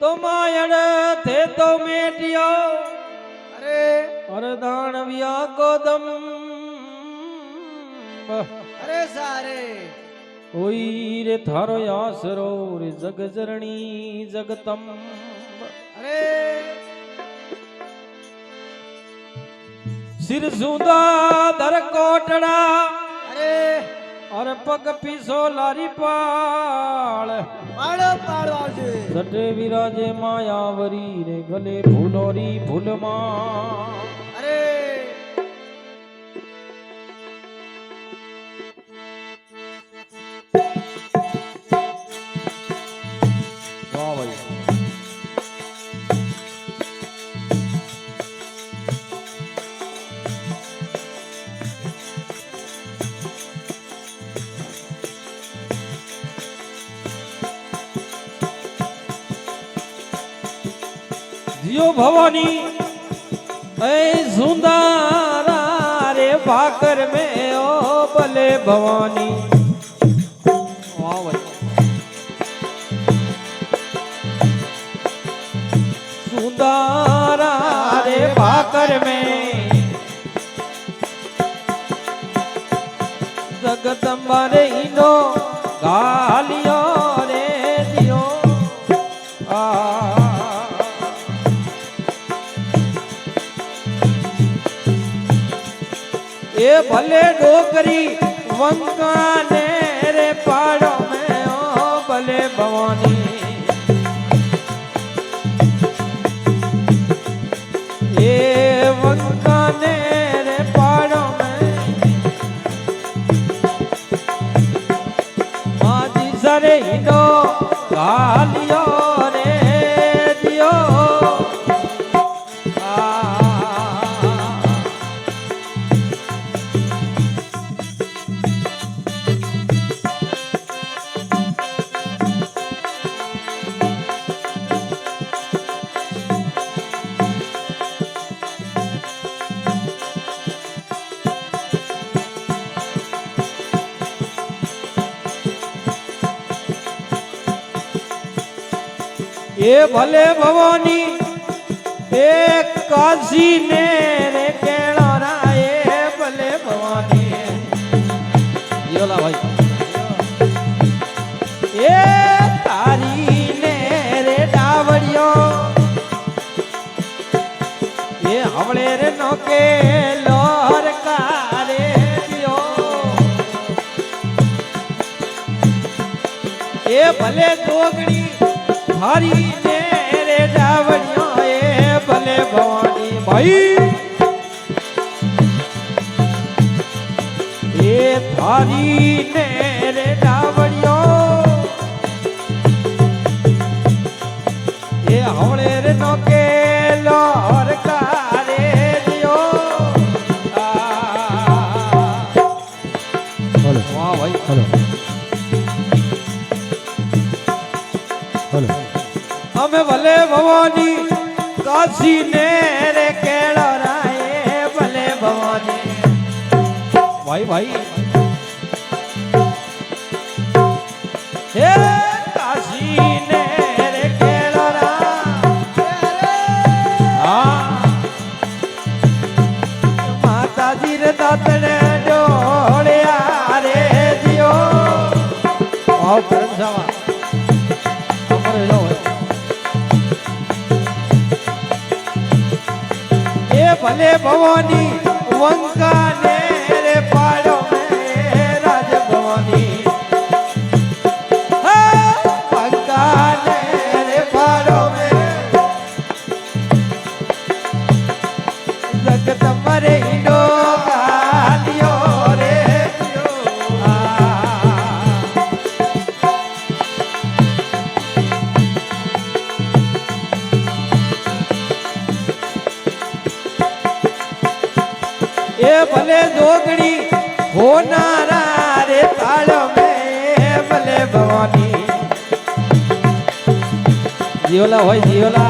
तो मायड़ थे तो मेटियो अरे और दानविया को दम अरे सारे कोई रे थारो आसरो रे जग जरणी जगतम अरे सिर सुदा धर कोटड़ा अरे और पग पीसो लारी पाल पाड़ो पाड़ो जी सटे विराजे मायावरी रे गले फूलोरी फूलमा अरे वाह भाई जियो भवानी ऐ सुंदरा रे भाकर में ओ भले भवानी वाह भाई सुंदरा रे भाकर में जगदम्बा रे इनो गालियो रे दियो ये भले डोकरी वंकाने रे पहाड़ों में ओ भले भवानी ये वंकाने रे पहाड़ों में माजी सरे हिंदो गालियो रे दियो ये भले भवानी एक काशी ने रे केड़ा राये भले भवानी योला भाई ये तारी ने रे डावड़ियो ये हवड़े रे नौके लोर का रे दियो ये भले दोगड़ी थारी मेरे डावड़ियों ये भले भवानी भाई ये थारी मेरे डावड़ियों ये हवड़े रे नौके लोर का रे दियो हेलो वाह भाई हेलो हेलो हमें भले भवानी काशी ने रे केड़ा राये भले भवानी भाई भाई हे काशी ने रे केड़ा रा माता जी रे दातने जोड़िया रे दियो आओ करम सावा अमर लो ये भले भवानी वंका ने रे पहाड़ों में राज भवानी वंका ने रे पहाड़ों में जगदम्बा रे इनो गालियो रे दियो ये भले जोगड़ी होनारा रे तालों में भले भवानी जियोला भाई जियोला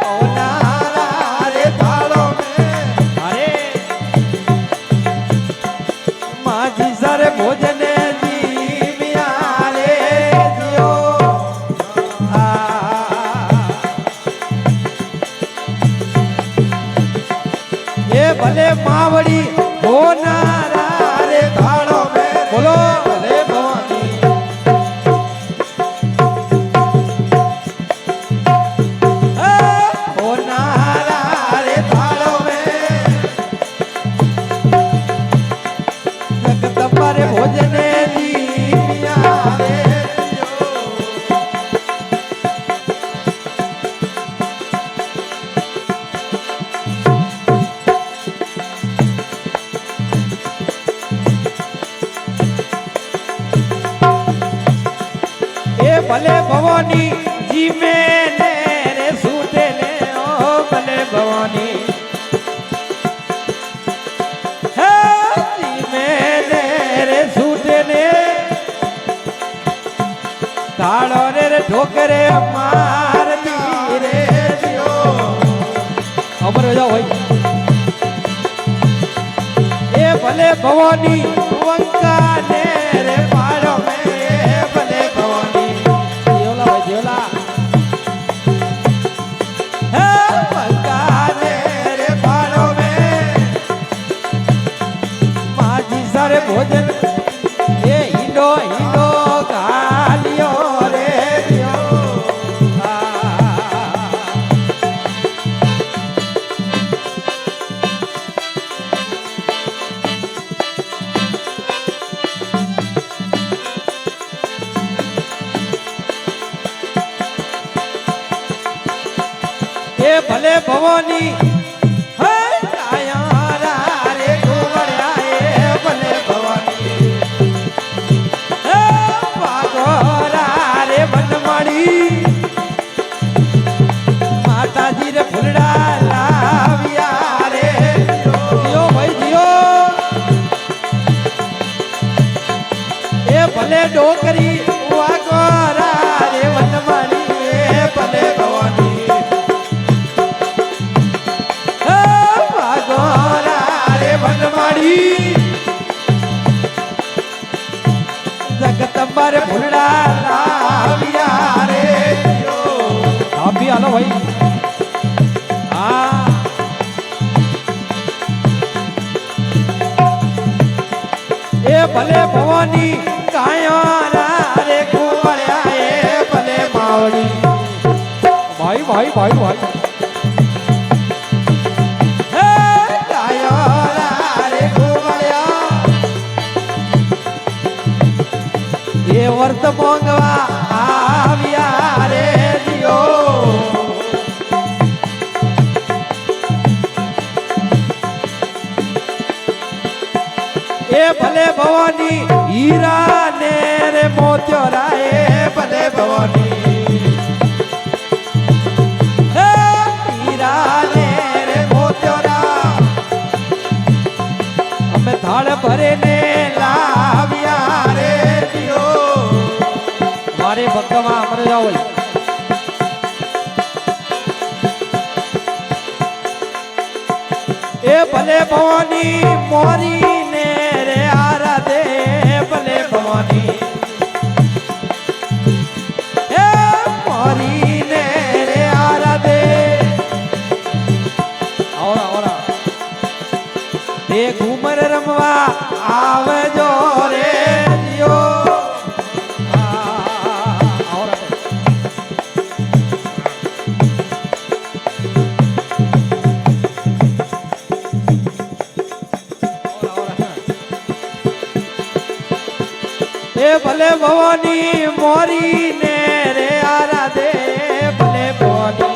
होनारा रे तालों में अरे माजी सर भोजन जी मिया रे जियो ભલે ભવાની જી મેને રે સૂતે ને ઓ ભલે ભવાની હે જી મેને રે સૂતે ને તાળો રે ઠોકરે માર દી રે દિયો અમર જાઓ ભાઈ એ ભલે ભવાની વંકા ને રે પાડો મે ભલે ભવાની જીવલા ભાઈ જીવલા હે વંકા ને રે પાડો મે માજી સારે ભોજન એ હિંડો હિંડો ગાલિયો રે દિયો એ ભલે ભવાની હે કાયા રે ગોવળ્યા એ ભલે ભવાની હે વાગોરા રે વનમાળી માતાજી રે ફૂલડા લાવ્યા રે જીઓ ભાઈ જીઓ એ ભલે ડોકરી વાગોરા રે વનમાળી એ ભલે ભવાની જગતંબારે ફૂલડા લાવ્યા રે આપી હાલો ભાઈ હા એ ભલે ભવાની કાયા રે કુંવળ્યા એ ભલે માવડી ભાઈ ભાઈ ભાઈ ભાઈ એ વર્ત મોંઘવા આવ્યા રે દિયો એ ભલે ભવાની હીરા ને રે મોત્યો રાય ભલે ભવાની હે હીરા ને રે મોત્યો રા અમે થાળ ભરે ને લાવ્યા રે મારે ભક્તમાં અમર જાઓ એ ભલે ભવાની મોરી ને રે આરાધે ભલે ભવાની એ મોરી ને રે આરાધે આવરા આવરા તે ઘુમર રમવા આવજો રે દિયો એ ભલે ભવાની મોરી ને રે આરાધે ભલે ભવાની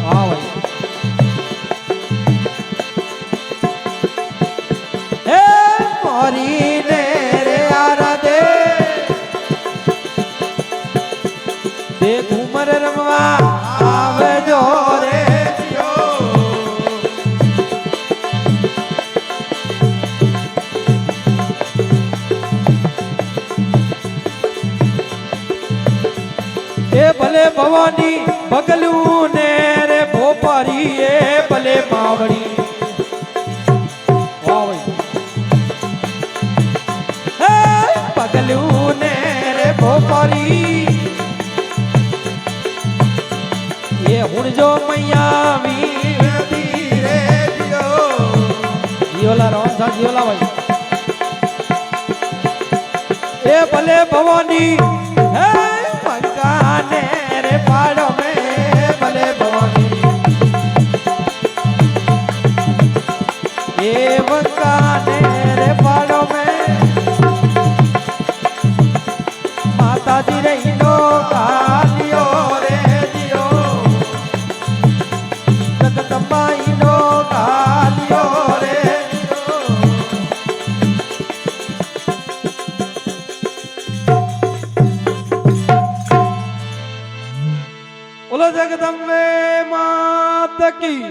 હા ભાઈ હે મોરી ને રે આરાધે તે ઘુમર રમવા આવજો રે એ ભલે ભવાની પગલું ને રે ભોપારી એ ભલે માવડી હે પગલું ને રે ભોપારી એ હુણજો મૈયા વીરતી રે દિયો જીઓલા રોન સા જીઓલા ભાઈ એ ભલે ભવાની હે કાને રે પાડો મે ભલે ભવાની એ વકાને રે પાડો મે માતાજી રે હિંડો ગાલિયો રે દિયો જગદંબા હિંડો ગાલિયો રે દિયો જગદંબે માત કી